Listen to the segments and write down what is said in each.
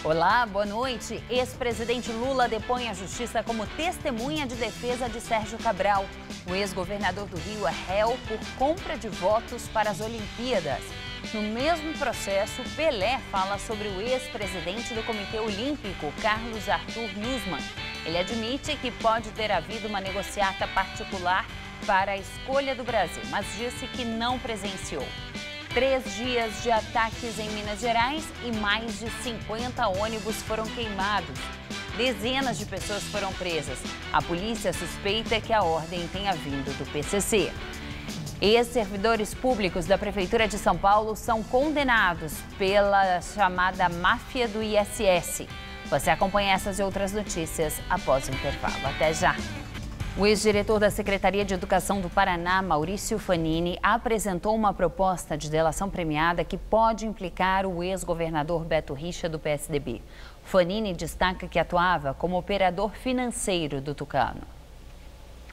Olá, boa noite. Ex-presidente Lula depõe à justiça como testemunha de defesa de Sérgio Cabral. O ex-governador do Rio é réu por compra de votos para as Olimpíadas. No mesmo processo, Pelé fala sobre o ex-presidente do Comitê Olímpico, Carlos Arthur Nussmann. Ele admite que pode ter havido uma negociata particular para a escolha do Brasil, mas disse que não presenciou. 3 dias de ataques em Minas Gerais e mais de 50 ônibus foram queimados. Dezenas de pessoas foram presas. A polícia suspeita que a ordem tenha vindo do PCC. Ex-servidores públicos da Prefeitura de São Paulo são condenados pela chamada máfia do ISS. Você acompanha essas e outras notícias após o intervalo. Até já! O ex-diretor da Secretaria de Educação do Paraná, Maurício Fanini, apresentou uma proposta de delação premiada que pode implicar o ex-governador Beto Richa, do PSDB. Fanini destaca que atuava como operador financeiro do Tucano.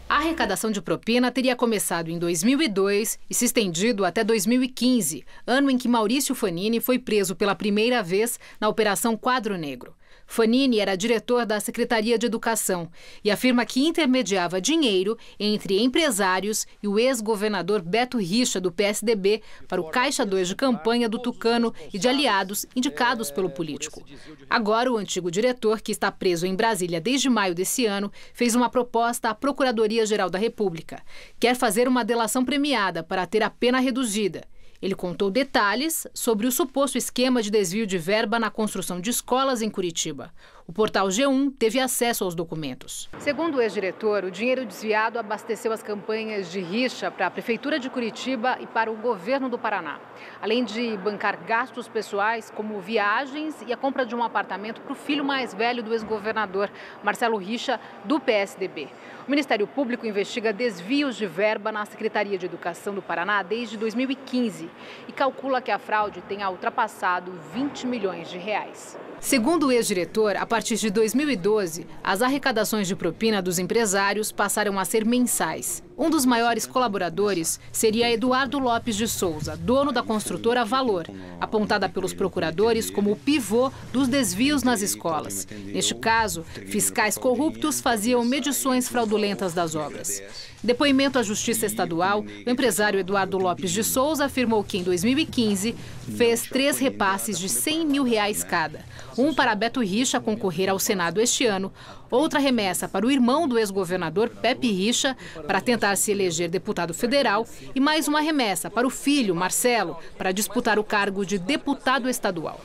A arrecadação de propina teria começado em 2002 e se estendido até 2015, ano em que Maurício Fanini foi preso pela primeira vez na Operação Quadro Negro. Fanini era diretor da Secretaria de Educação e afirma que intermediava dinheiro entre empresários e o ex-governador Beto Richa, do PSDB, para o Caixa 2 de campanha do Tucano e de aliados indicados pelo político. Agora, o antigo diretor, que está preso em Brasília desde maio desse ano, fez uma proposta à Procuradoria-Geral da República. Quer fazer uma delação premiada para ter a pena reduzida. Ele contou detalhes sobre o suposto esquema de desvio de verba na construção de escolas em Curitiba. O portal G1 teve acesso aos documentos. Segundo o ex-diretor, o dinheiro desviado abasteceu as campanhas de Richa para a Prefeitura de Curitiba e para o governo do Paraná, além de bancar gastos pessoais como viagens e a compra de um apartamento para o filho mais velho do ex-governador, Marcelo Richa, do PSDB. O Ministério Público investiga desvios de verba na Secretaria de Educação do Paraná desde 2015 e calcula que a fraude tenha ultrapassado 20 milhões de reais. Segundo o ex-diretor, a partir de 2012, as arrecadações de propina dos empresários passaram a ser mensais. Um dos maiores colaboradores seria Eduardo Lopes de Souza, dono da construtora Valor, apontada pelos procuradores como o pivô dos desvios nas escolas. Neste caso, fiscais corruptos faziam medições fraudulentas das obras. Em depoimento à Justiça Estadual, o empresário Eduardo Lopes de Souza afirmou que em 2015 fez 3 repasses de R$100 mil cada. Um para Beto Richa concorrer ao Senado este ano, outra remessa para o irmão do ex-governador Pepe Richa para tentar se eleger deputado federal e mais uma remessa para o filho, Marcelo, para disputar o cargo de deputado estadual.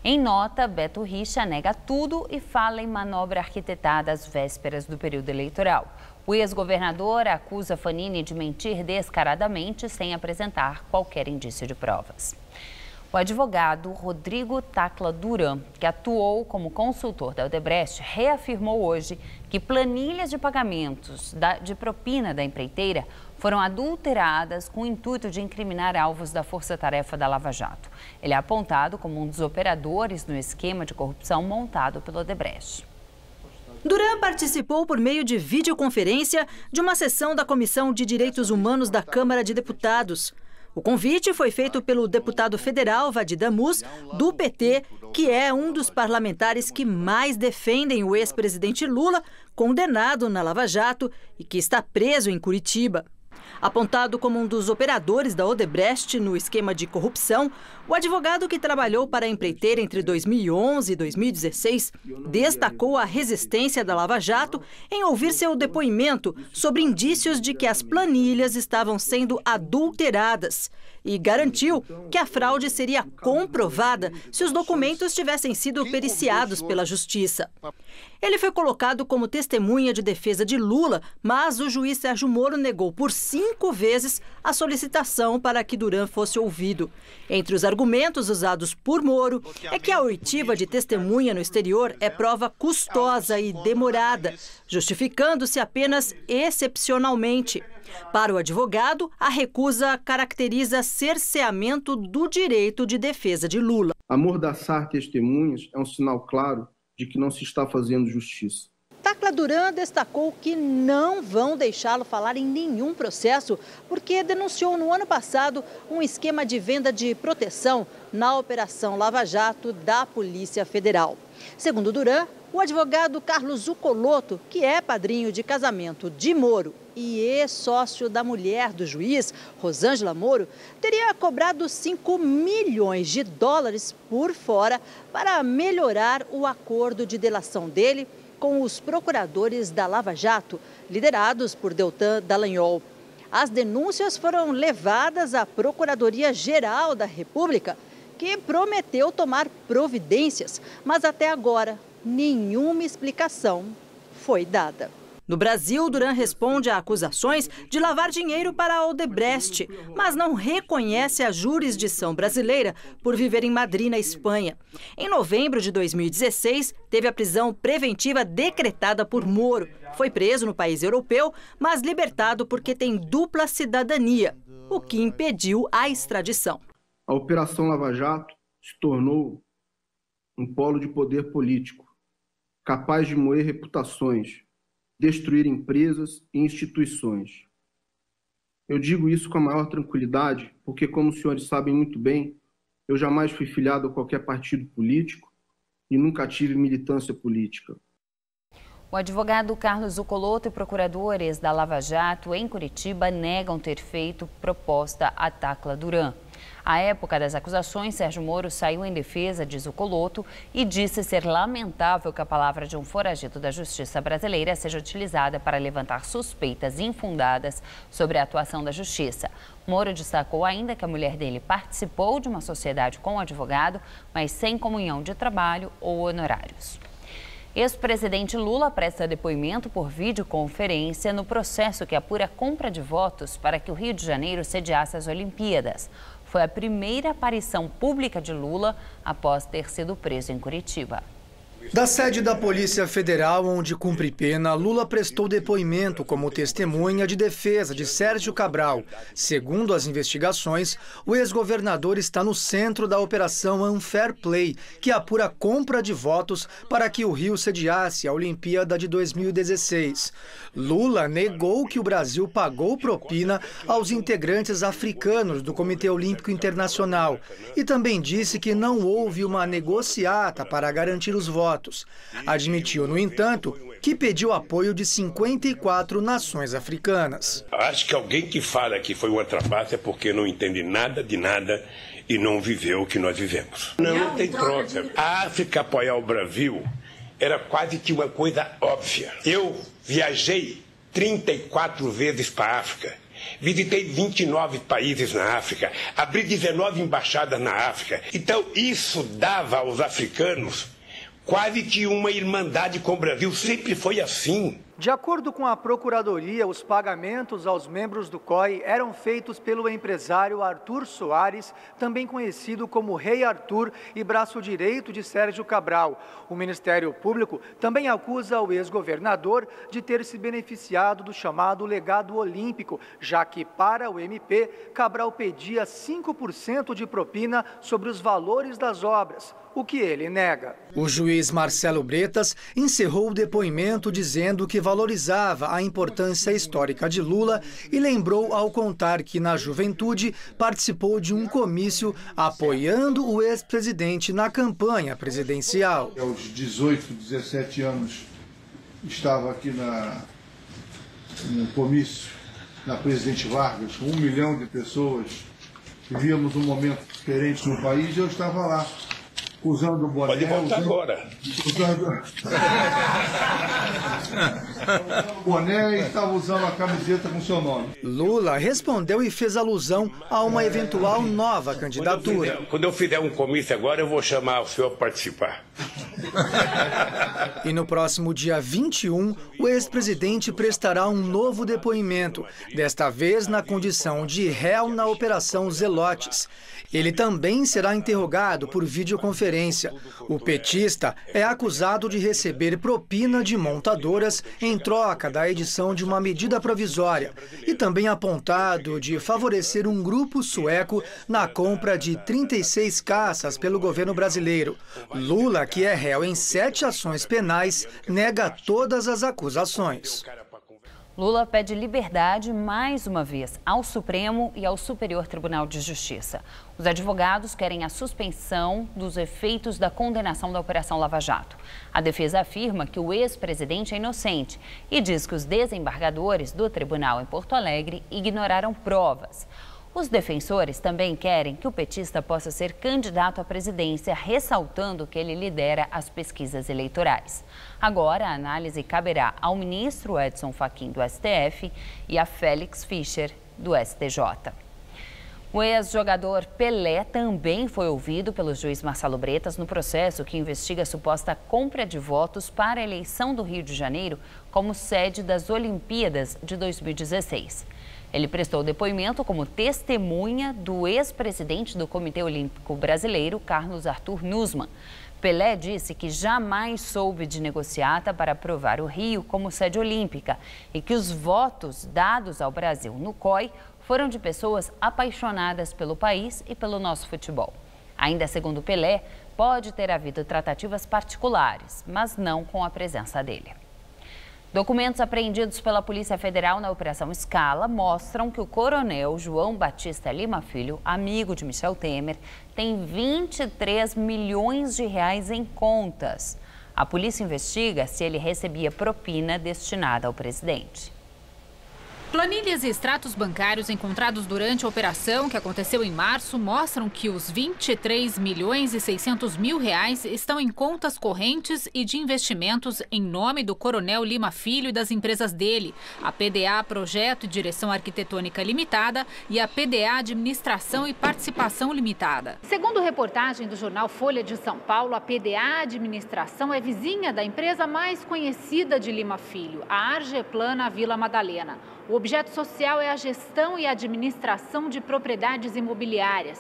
Em nota, Beto Richa nega tudo e fala em manobra arquitetada às vésperas do período eleitoral. O ex-governador acusa Fanini de mentir descaradamente sem apresentar qualquer indício de provas. O advogado Rodrigo Tacla Duran, que atuou como consultor da Odebrecht, reafirmou hoje que planilhas de pagamentos de propina da empreiteira foram adulteradas com o intuito de incriminar alvos da força-tarefa da Lava Jato. Ele é apontado como um dos operadores no esquema de corrupção montado pela Odebrecht. Duran participou por meio de videoconferência de uma sessão da Comissão de Direitos Humanos da Câmara de Deputados. O convite foi feito pelo deputado federal Vadir Damus, do PT, que é um dos parlamentares que mais defendem o ex-presidente Lula, condenado na Lava Jato e que está preso em Curitiba. Apontado como um dos operadores da Odebrecht no esquema de corrupção, o advogado que trabalhou para a empreiteira entre 2011 e 2016 destacou a resistência da Lava Jato em ouvir seu depoimento sobre indícios de que as planilhas estavam sendo adulteradas e garantiu que a fraude seria comprovada se os documentos tivessem sido periciados pela Justiça. Ele foi colocado como testemunha de defesa de Lula, mas o juiz Sérgio Moro negou por 5 vezes a solicitação para que Duran fosse ouvido. Entre os argumentos usados por Moro é que a oitiva de testemunha no exterior é prova custosa e demorada, justificando-se apenas excepcionalmente. Para o advogado, a recusa caracteriza cerceamento do direito de defesa de Lula. Amordaçar testemunhas é um sinal claro de que não se está fazendo justiça. Atacla Duran destacou que não vão deixá-lo falar em nenhum processo, porque denunciou no ano passado um esquema de venda de proteção na Operação Lava Jato da Polícia Federal. Segundo Duran, o advogado Carlos Zuccolotto, que é padrinho de casamento de Moro e ex-sócio da mulher do juiz, Rosângela Moro, teria cobrado 5 milhões de dólares por fora para melhorar o acordo de delação dele com os procuradores da Lava Jato, liderados por Deltan Dallagnol. As denúncias foram levadas à Procuradoria-Geral da República, que prometeu tomar providências, mas até agora nenhuma explicação foi dada. No Brasil, Duran responde a acusações de lavar dinheiro para a Odebrecht, mas não reconhece a jurisdição brasileira por viver em Madrid, na Espanha. Em novembro de 2016, teve a prisão preventiva decretada por Moro. Foi preso no país europeu, mas libertado porque tem dupla cidadania, o que impediu a extradição. A Operação Lava Jato se tornou um polo de poder político, capaz de moer reputações, destruir empresas e instituições. Eu digo isso com a maior tranquilidade, porque, como os senhores sabem muito bem, eu jamais fui filiado a qualquer partido político e nunca tive militância política. O advogado Carlos Zuccolotto e procuradores da Lava Jato em Curitiba negam ter feito proposta a Atacla Duran. À época das acusações, Sérgio Moro saiu em defesa de Zuccolotto e disse ser lamentável que a palavra de um foragido da justiça brasileira seja utilizada para levantar suspeitas infundadas sobre a atuação da justiça. Moro destacou ainda que a mulher dele participou de uma sociedade com o advogado, mas sem comunhão de trabalho ou honorários. Ex-presidente Lula presta depoimento por videoconferência no processo que apura a compra de votos para que o Rio de Janeiro sediasse as Olimpíadas. Foi a primeira aparição pública de Lula após ter sido preso em Curitiba. Da sede da Polícia Federal, onde cumpre pena, Lula prestou depoimento como testemunha de defesa de Sérgio Cabral. Segundo as investigações, o ex-governador está no centro da Operação Unfair Play, que apura a compra de votos para que o Rio sediasse a Olimpíada de 2016. Lula negou que o Brasil pagou propina aos integrantes africanos do Comitê Olímpico Internacional e também disse que não houve uma negociata para garantir os votos. Admitiu, no entanto, que pediu apoio de 54 nações africanas. Acho que alguém que fala que foi uma trapaça é porque não entende nada de nada e não viveu o que nós vivemos. Não tem troca. A África apoiar o Brasil era quase que uma coisa óbvia. Eu viajei 34 vezes para a África. Visitei 29 países na África, abri 19 embaixadas na África. Então isso dava aos africanos quase que uma irmandade com o Brasil, sempre foi assim. De acordo com a Procuradoria, os pagamentos aos membros do COI eram feitos pelo empresário Arthur Soares, também conhecido como Rei Arthur e braço direito de Sérgio Cabral. O Ministério Público também acusa o ex-governador de ter se beneficiado do chamado legado olímpico, já que para o MP, Cabral pedia 5% de propina sobre os valores das obras, o que ele nega. O juiz Marcelo Bretas encerrou o depoimento dizendo que valorizava a importância histórica de Lula e lembrou ao contar que na juventude participou de um comício apoiando o ex-presidente na campanha presidencial. Aos 18, 17 anos estava aqui no comício na Presidente Vargas, com 1 milhão de pessoas. Vivíamos um momento diferente no país e eu estava lá. Usando o boné. Pode voltar agora. Usando o boné e estava usando a camiseta com seu nome. Lula respondeu e fez alusão a uma eventual nova candidatura. Quando eu fizer um comício agora, eu vou chamar o senhor para participar. E no próximo dia 21, o ex-presidente prestará um novo depoimento, desta vez na condição de réu na Operação Zelotes. Ele também será interrogado por videoconferência. O petista é acusado de receber propina de montadoras em troca da edição de uma medida provisória e também apontado de favorecer um grupo sueco na compra de 36 caças pelo governo brasileiro. Lula, que é réu réu em 7 ações penais, nega todas as acusações. Lula pede liberdade mais uma vez ao Supremo e ao Superior Tribunal de Justiça. Os advogados querem a suspensão dos efeitos da condenação da Operação Lava Jato. A defesa afirma que o ex-presidente é inocente e diz que os desembargadores do tribunal em Porto Alegre ignoraram provas. Os defensores também querem que o petista possa ser candidato à presidência, ressaltando que ele lidera as pesquisas eleitorais. Agora, a análise caberá ao ministro Edson Fachin do STF e a Félix Fischer do STJ. O ex-jogador Pelé também foi ouvido pelo juiz Marcelo Bretas no processo que investiga a suposta compra de votos para a eleição do Rio de Janeiro como sede das Olimpíadas de 2016. Ele prestou depoimento como testemunha do ex-presidente do Comitê Olímpico Brasileiro, Carlos Arthur Nussmann. Pelé disse que jamais soube de negociata para aprovar o Rio como sede olímpica e que os votos dados ao Brasil no COI foram de pessoas apaixonadas pelo país e pelo nosso futebol. Ainda segundo Pelé, pode ter havido tratativas particulares, mas não com a presença dele. Documentos apreendidos pela Polícia Federal na Operação Scala mostram que o coronel João Batista Lima Filho, amigo de Michel Temer, tem 23 milhões de reais em contas. A polícia investiga se ele recebia propina destinada ao presidente. Planilhas e extratos bancários encontrados durante a operação, que aconteceu em março, mostram que os 23 milhões e 600 mil reais estão em contas correntes e de investimentos em nome do coronel Lima Filho e das empresas dele, a PDA Projeto e Direção Arquitetônica Limitada e a PDA Administração e Participação Limitada. Segundo reportagem do jornal Folha de São Paulo, a PDA Administração é vizinha da empresa mais conhecida de Lima Filho, a Argeplan na Vila Madalena. O objeto social é a gestão e administração de propriedades imobiliárias.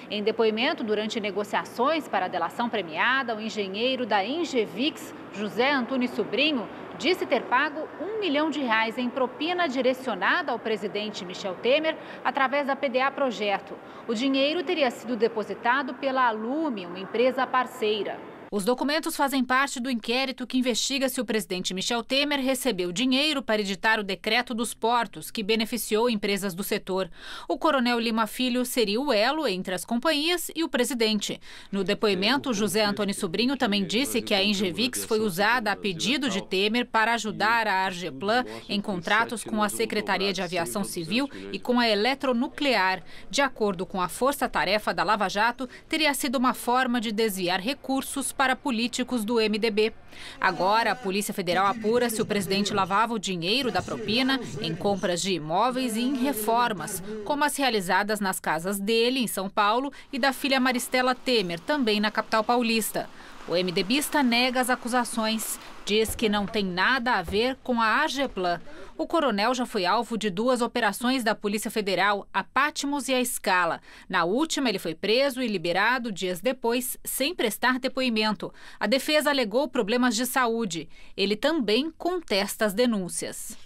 Em depoimento durante negociações para a delação premiada, o engenheiro da Engevix, José Antônio Sobrinho, disse ter pago R$1 milhão em propina direcionada ao presidente Michel Temer através da PDA Projeto. O dinheiro teria sido depositado pela Alume, uma empresa parceira. Os documentos fazem parte do inquérito que investiga se o presidente Michel Temer recebeu dinheiro para editar o Decreto dos Portos, que beneficiou empresas do setor. O coronel Lima Filho seria o elo entre as companhias e o presidente. No depoimento, José Antônio Sobrinho também disse que a Engevix foi usada a pedido de Temer para ajudar a Argeplan em contratos com a Secretaria de Aviação Civil e com a Eletronuclear. De acordo com a força-tarefa da Lava Jato, teria sido uma forma de desviar recursos para políticos do MDB. Agora, a Polícia Federal apura se o presidente lavava o dinheiro da propina em compras de imóveis e em reformas, como as realizadas nas casas dele, em São Paulo, e da filha Maristela Temer, também na capital paulista. O MDBista nega as acusações, diz que não tem nada a ver com a Argeplan. O coronel já foi alvo de 2 operações da Polícia Federal, a Patmos e a Scala. Na última, ele foi preso e liberado dias depois, sem prestar depoimento. A defesa alegou problemas de saúde. Ele também contesta as denúncias.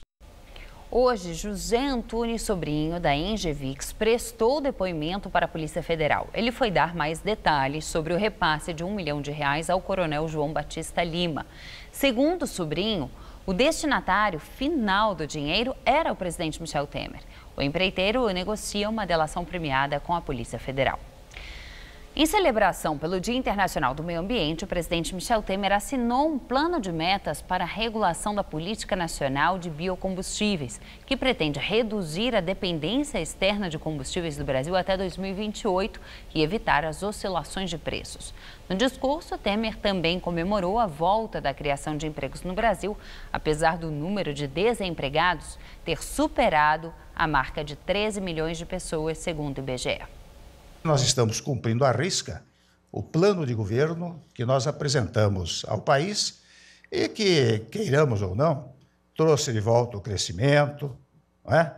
Hoje, José Antônio Sobrinho, da Engevix, prestou depoimento para a Polícia Federal. Ele foi dar mais detalhes sobre o repasse de R$1 milhão ao coronel João Batista Lima. Segundo Sobrinho, o destinatário final do dinheiro era o presidente Michel Temer. O empreiteiro negocia uma delação premiada com a Polícia Federal. Em celebração pelo Dia Internacional do Meio Ambiente, o presidente Michel Temer assinou um plano de metas para a regulação da Política Nacional de Biocombustíveis, que pretende reduzir a dependência externa de combustíveis do Brasil até 2028 e evitar as oscilações de preços. No discurso, Temer também comemorou a volta da criação de empregos no Brasil, apesar do número de desempregados ter superado a marca de 13 milhões de pessoas, segundo o IBGE. Nós estamos cumprindo à risca o plano de governo que nós apresentamos ao país e que, queiramos ou não, trouxe de volta o crescimento, não é?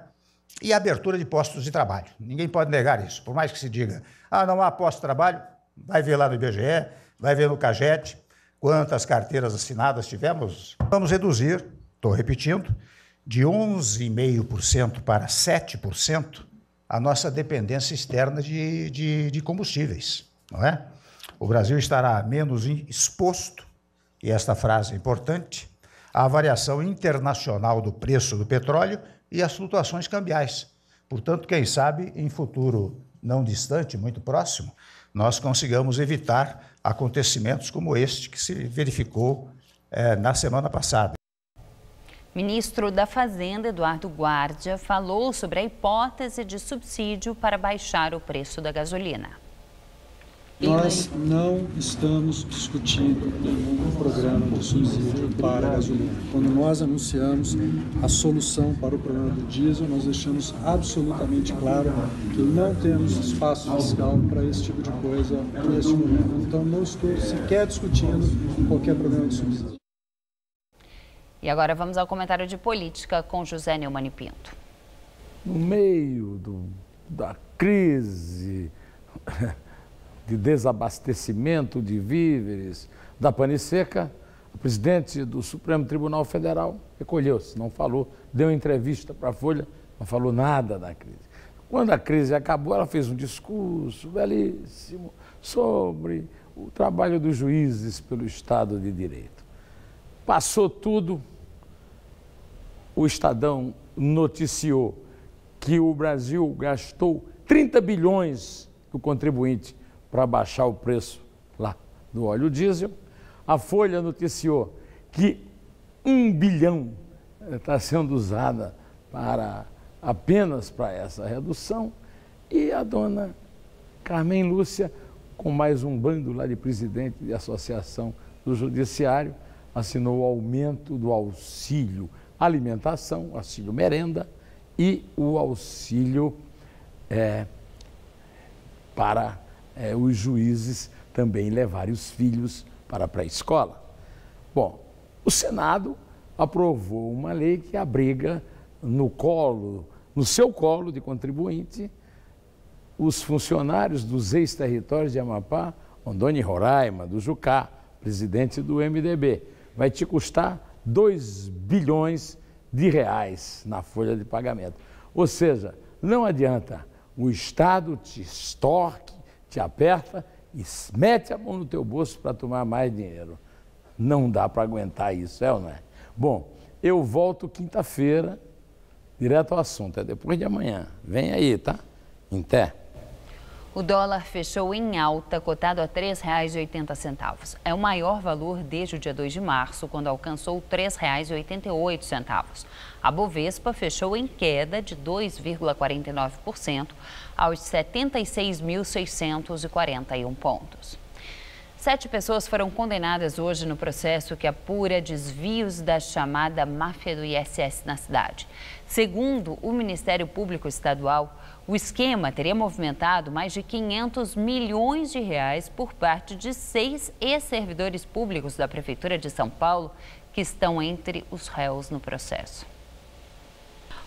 E a abertura de postos de trabalho. Ninguém pode negar isso. Por mais que se diga, não há posto de trabalho, vai ver lá no IBGE, vai ver no CAGED quantas carteiras assinadas tivemos. Vamos reduzir, estou repetindo, de 11,5% para 7%, a nossa dependência externa de combustíveis, não é? O Brasil estará menos exposto e esta frase é importante, a variação internacional do preço do petróleo e as flutuações cambiais. Portanto, quem sabe, em futuro não distante, muito próximo, nós consigamos evitar acontecimentos como este que se verificou na semana passada. Ministro da Fazenda, Eduardo Guardia, falou sobre a hipótese de subsídio para baixar o preço da gasolina. Nós não estamos discutindo nenhum programa de subsídio para a gasolina. Quando nós anunciamos a solução para o problema do diesel, nós deixamos absolutamente claro que não temos espaço fiscal para esse tipo de coisa neste momento. Então, não estou sequer discutindo qualquer problema de subsídio. E agora vamos ao comentário de política com José Neumann e Pinto. No meio da crise de desabastecimento de víveres, da pane seca, o presidente do Supremo Tribunal Federal recolheu-se, não falou, deu entrevista para a Folha, não falou nada da crise. Quando a crise acabou, ela fez um discurso belíssimo sobre o trabalho dos juízes pelo Estado de Direito. Passou tudo, o Estadão noticiou que o Brasil gastou 30 bilhões do contribuinte para baixar o preço lá do óleo diesel. A Folha noticiou que 1 bilhão está sendo usada apenas para essa redução. E a dona Carmen Lúcia, com mais um bando lá de presidente de associação do Judiciário, assinou o aumento do auxílio alimentação, o auxílio merenda e o auxílio para os juízes também levarem os filhos para a pré-escola. Bom, o Senado aprovou uma lei que abriga no seu colo de contribuinte, os funcionários dos ex-territórios de Amapá, Rondônia e Roraima, do Jucá, presidente do MDB. Vai te custar 2 bilhões de reais na folha de pagamento. Ou seja, não adianta, o Estado te extorque, te aperta e mete a mão no teu bolso para tomar mais dinheiro. Não dá para aguentar isso, é ou não é? Bom, eu volto quinta-feira, direto ao assunto, é depois de amanhã. Vem aí, tá? Em té. O dólar fechou em alta, cotado a R$ 3,80. É o maior valor desde o dia 2 de março, quando alcançou R$ 3,88. A Bovespa fechou em queda de 2,49% aos 76.641 pontos. 7 pessoas foram condenadas hoje no processo que apura desvios da chamada máfia do ISS na cidade. Segundo o Ministério Público Estadual, o esquema teria movimentado mais de 500 milhões de reais por parte de 6 ex-servidores públicos da Prefeitura de São Paulo que estão entre os réus no processo.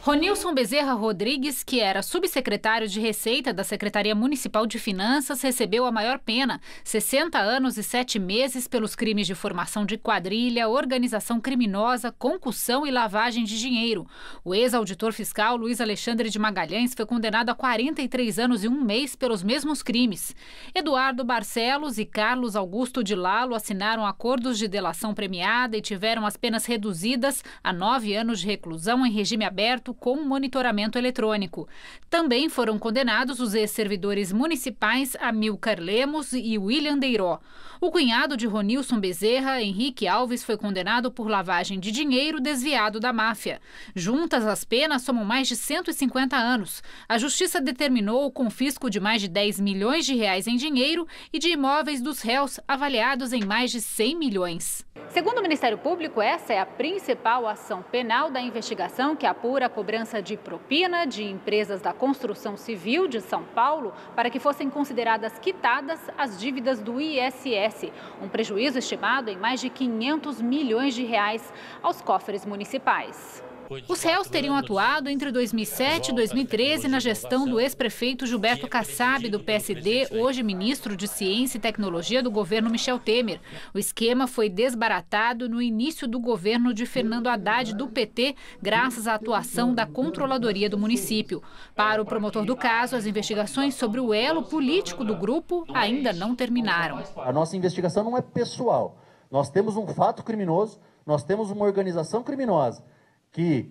Ronilson Bezerra Rodrigues, que era subsecretário de Receita da Secretaria Municipal de Finanças, recebeu a maior pena, 60 anos e 7 meses, pelos crimes de formação de quadrilha, organização criminosa, concussão e lavagem de dinheiro. O ex-auditor fiscal Luiz Alexandre de Magalhães foi condenado a 43 anos e 1 mês pelos mesmos crimes. Eduardo Barcelos e Carlos Augusto de Lalo assinaram acordos de delação premiada e tiveram as penas reduzidas a 9 anos de reclusão em regime aberto com monitoramento eletrônico. Também foram condenados os ex-servidores municipais Amilcar Lemos e William Deiró. O cunhado de Ronilson Bezerra, Henrique Alves, foi condenado por lavagem de dinheiro desviado da máfia. Juntas, as penas somam mais de 150 anos. A Justiça determinou o confisco de mais de 10 milhões de reais em dinheiro e de imóveis dos réus, avaliados em mais de 100 milhões. Segundo o Ministério Público, essa é a principal ação penal da investigação que apura a cobrança de propina de empresas da construção civil de São Paulo para que fossem consideradas quitadas as dívidas do ISS, um prejuízo estimado em mais de 500 milhões de reais aos cofres municipais. Os réus teriam atuado entre 2007 e 2013 na gestão do ex-prefeito Gilberto Kassab, do PSD, hoje ministro de Ciência e Tecnologia do governo Michel Temer. O esquema foi desbaratado no início do governo de Fernando Haddad, do PT, graças à atuação da Controladoria do município. Para o promotor do caso, as investigações sobre o elo político do grupo ainda não terminaram. A nossa investigação não é pessoal. Nós temos um fato criminoso, nós temos uma organização criminosa que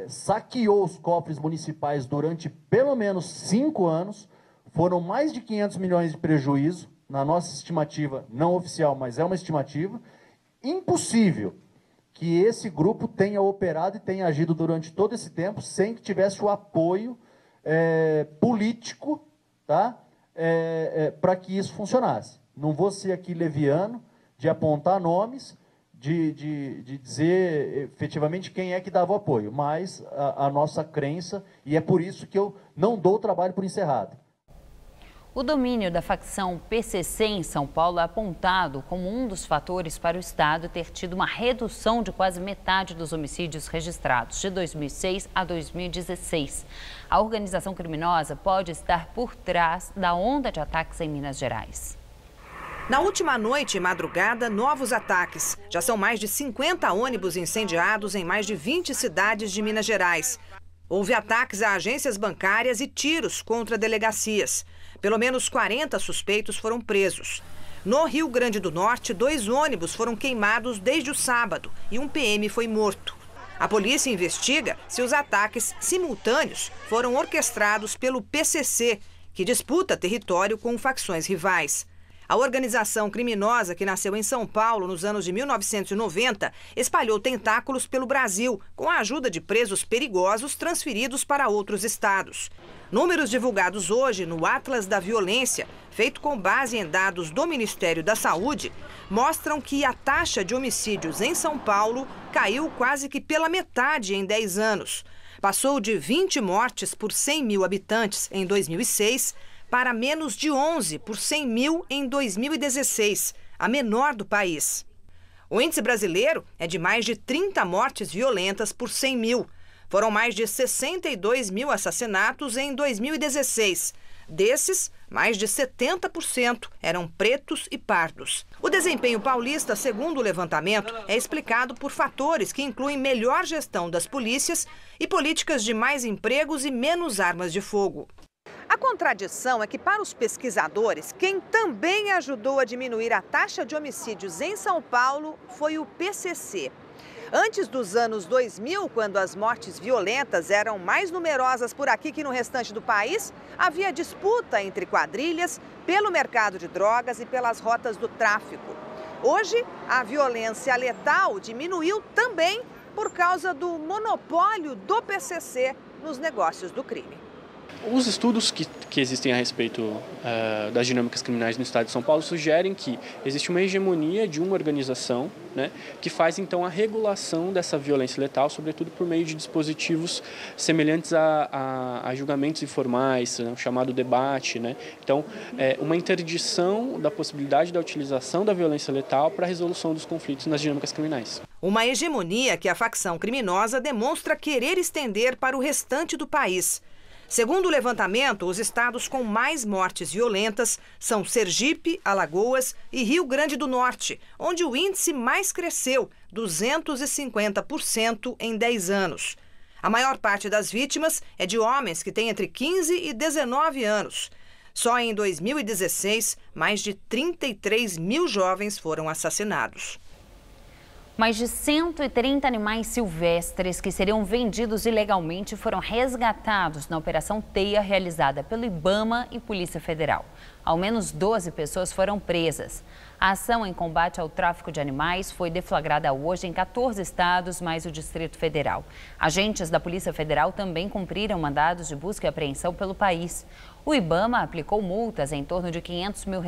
saqueou os cofres municipais durante pelo menos 5 anos, foram mais de 500 milhões de prejuízo, na nossa estimativa, não oficial, mas é uma estimativa. Impossível que esse grupo tenha operado e tenha agido durante todo esse tempo sem que tivesse o apoio político, tá? Para que isso funcionasse. Não vou ser aqui leviano de apontar nomes, de dizer efetivamente quem é que dava o apoio, mas a nossa crença, e é por isso que eu não dou o trabalho por encerrado. O domínio da facção PCC em São Paulo é apontado como um dos fatores para o Estado ter tido uma redução de quase metade dos homicídios registrados de 2006 a 2016. A organização criminosa pode estar por trás da onda de ataques em Minas Gerais. Na última noite e madrugada, novos ataques. Já são mais de 50 ônibus incendiados em mais de 20 cidades de Minas Gerais. Houve ataques a agências bancárias e tiros contra delegacias. Pelo menos 40 suspeitos foram presos. No Rio Grande do Norte, 2 ônibus foram queimados desde o sábado e um PM foi morto. A polícia investiga se os ataques simultâneos foram orquestrados pelo PCC, que disputa território com facções rivais. A organização criminosa, que nasceu em São Paulo nos anos de 1990, espalhou tentáculos pelo Brasil, com a ajuda de presos perigosos transferidos para outros estados. Números divulgados hoje no Atlas da Violência, feito com base em dados do Ministério da Saúde, mostram que a taxa de homicídios em São Paulo caiu quase que pela metade em 10 anos. Passou de 20 mortes por 100 mil habitantes em 2006 para menos de 11 por 100 mil em 2016, a menor do país. O índice brasileiro é de mais de 30 mortes violentas por 100 mil. Foram mais de 62 mil assassinatos em 2016. Desses, mais de 70% eram pretos e pardos. O desempenho paulista, segundo o levantamento, é explicado por fatores que incluem melhor gestão das polícias e políticas de mais empregos e menos armas de fogo. A contradição é que, para os pesquisadores, quem também ajudou a diminuir a taxa de homicídios em São Paulo foi o PCC. Antes dos anos 2000, quando as mortes violentas eram mais numerosas por aqui que no restante do país, havia disputa entre quadrilhas pelo mercado de drogas e pelas rotas do tráfico. Hoje, a violência letal diminuiu também por causa do monopólio do PCC nos negócios do crime. Os estudos que existem a respeito das dinâmicas criminais no estado de São Paulo sugerem que existe uma hegemonia de uma organização, né, que faz então a regulação dessa violência letal, sobretudo por meio de dispositivos semelhantes a julgamentos informais, né, o chamado debate, né? Então, uma interdição da possibilidade da utilização da violência letal para a resolução dos conflitos nas dinâmicas criminais. Uma hegemonia que a facção criminosa demonstra querer estender para o restante do país. Segundo o levantamento, os estados com mais mortes violentas são Sergipe, Alagoas e Rio Grande do Norte, onde o índice mais cresceu, 250% em 10 anos. A maior parte das vítimas é de homens que têm entre 15 e 19 anos. Só em 2016, mais de 33 mil jovens foram assassinados. Mais de 130 animais silvestres que seriam vendidos ilegalmente foram resgatados na Operação Teia, realizada pelo IBAMA e Polícia Federal. Ao menos 12 pessoas foram presas. A ação em combate ao tráfico de animais foi deflagrada hoje em 14 estados, mais o Distrito Federal. Agentes da Polícia Federal também cumpriram mandados de busca e apreensão pelo país. O IBAMA aplicou multas em torno de R$500 mil.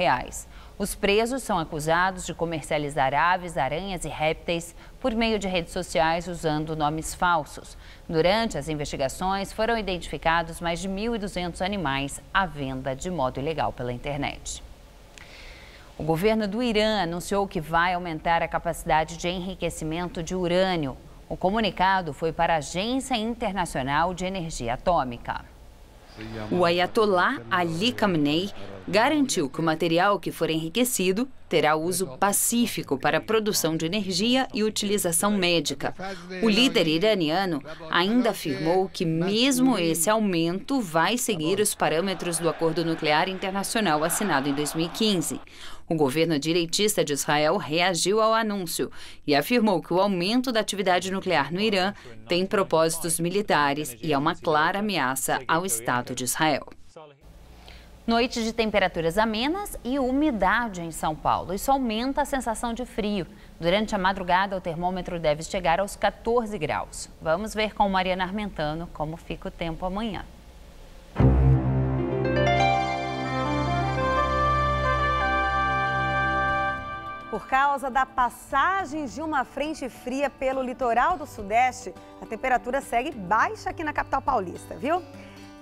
Os presos são acusados de comercializar aves, aranhas e répteis por meio de redes sociais usando nomes falsos. Durante as investigações, foram identificados mais de 1.200 animais à venda de modo ilegal pela internet. O governo do Irã anunciou que vai aumentar a capacidade de enriquecimento de urânio. O comunicado foi para a Agência Internacional de Energia Atômica. O Ayatollah Ali Khamenei garantiu que o material que for enriquecido terá uso pacífico para a produção de energia e utilização médica. O líder iraniano ainda afirmou que mesmo esse aumento vai seguir os parâmetros do Acordo Nuclear Internacional assinado em 2015. O governo direitista de Israel reagiu ao anúncio e afirmou que o aumento da atividade nuclear no Irã tem propósitos militares e é uma clara ameaça ao Estado de Israel. Noite de temperaturas amenas e umidade em São Paulo. Isso aumenta a sensação de frio. Durante a madrugada, o termômetro deve chegar aos 14 graus. Vamos ver com Mariana Armentano como fica o tempo amanhã. Por causa da passagem de uma frente fria pelo litoral do Sudeste, a temperatura segue baixa aqui na capital paulista, viu?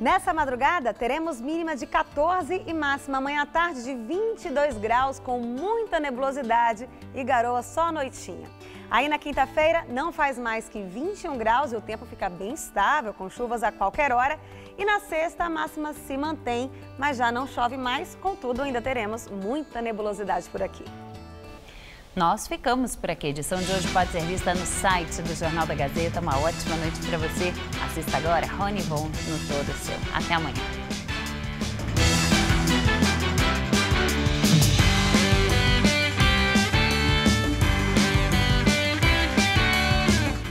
Nessa madrugada, teremos mínima de 14 e máxima amanhã à tarde de 22 graus, com muita nebulosidade e garoa só à noitinha. Aí na quinta-feira, não faz mais que 21 graus e o tempo fica bem estável, com chuvas a qualquer hora. E na sexta, a máxima se mantém, mas já não chove mais, contudo, ainda teremos muita nebulosidade por aqui. Nós ficamos por aqui. A edição de hoje pode ser vista no site do Jornal da Gazeta. Uma ótima noite para você. Assista agora Rony Von no Todo Seu. Até amanhã.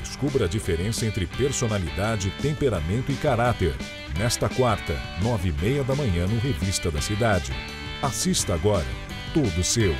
Descubra a diferença entre personalidade, temperamento e caráter. Nesta quarta, 9h30 da manhã no Revista da Cidade. Assista agora Todo Seu.